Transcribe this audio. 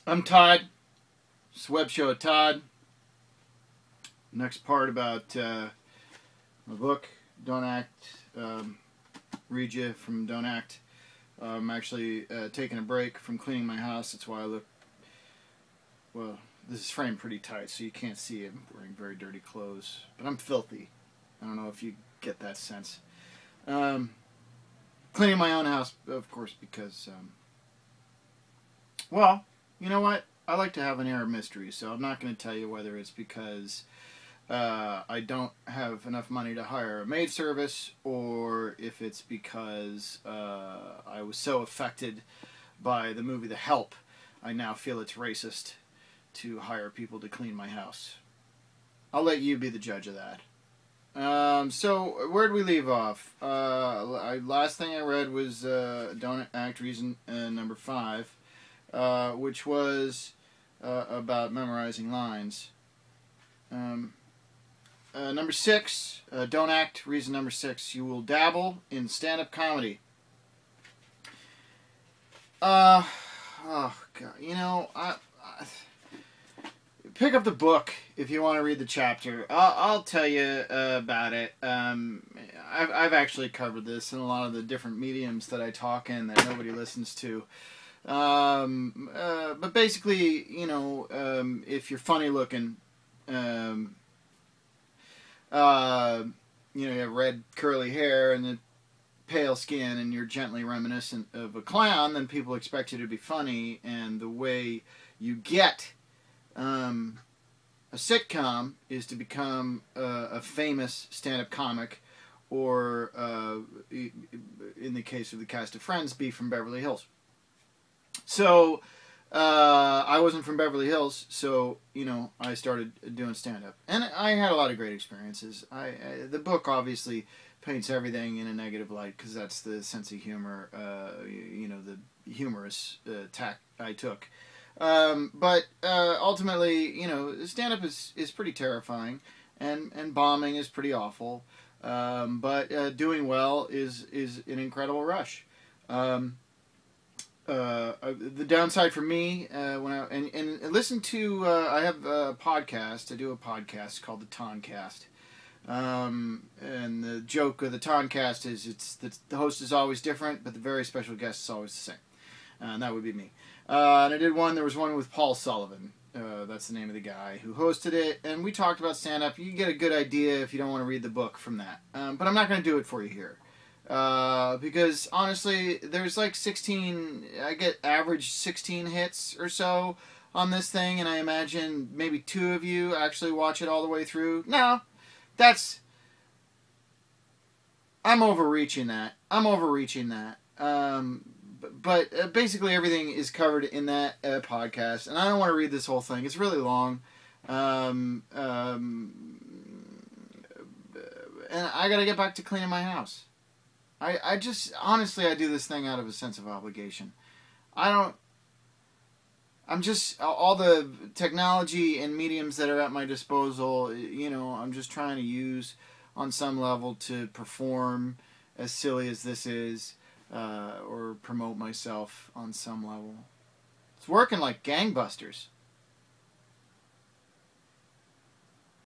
I'm Todd. It's a web show of Todd. Next part about my book, Don't Act. Read you from Don't Act. I'm actually taking a break from cleaning my house. That's why I look, well, this is framed pretty tight so you can't see it. I'm wearing very dirty clothes. But I'm filthy. I don't know if you get that sense. Cleaning my own house, of course, because, well, you know what? I like to have an air of mystery, so I'm not going to tell you whether it's because I don't have enough money to hire a maid service, or if it's because I was so affected by the movie The Help, I now feel it's racist to hire people to clean my house. I'll let you be the judge of that. So, where'd we leave off? Last thing I read was Don't Act Reason number 5. Which was about memorizing lines. Number 6, Don't Act, reason number 6, you will dabble in stand-up comedy. Oh God, you know, pick up the book if you want to read the chapter. I'll tell you about it. I've actually covered this in a lot of the different mediums that I talk in that nobody listens to. But basically, you know, if you're funny looking, you know, you have red curly hair and the pale skin and you're gently reminiscent of a clown, then people expect you to be funny, and the way you get a sitcom is to become a famous stand-up comic, or in the case of the cast of Friends, be from Beverly Hills. So, I wasn't from Beverly Hills, so, you know, I started doing stand-up. And I had a lot of great experiences. The book obviously paints everything in a negative light, because that's the sense of humor, you know, the humorous tack I took. But ultimately, you know, stand-up is pretty terrifying, and bombing is pretty awful. But doing well is an incredible rush. The downside for me, when I listen to, I have a podcast. I do a podcast called the Toncast, and the joke of the Toncast is the host is always different, but the very special guest is always the same, and that would be me. And I did one. There was one with Paul Sullivan. That's the name of the guy who hosted it, and we talked about stand-up. You can get a good idea if you don't want to read the book from that, but I'm not going to do it for you here. Because honestly, there's like 16, I get average 16 hits or so on this thing, and I imagine maybe 2 of you actually watch it all the way through. No, I'm overreaching that. But basically everything is covered in that podcast, and I don't want to read this whole thing. It's really long. And I gotta get back to cleaning my house. I just, honestly, I do this thing out of a sense of obligation. I'm just, all the technology and mediums that are at my disposal, you know, I'm just trying to use on some level to perform, as silly as this is, or promote myself on some level. It's working like gangbusters.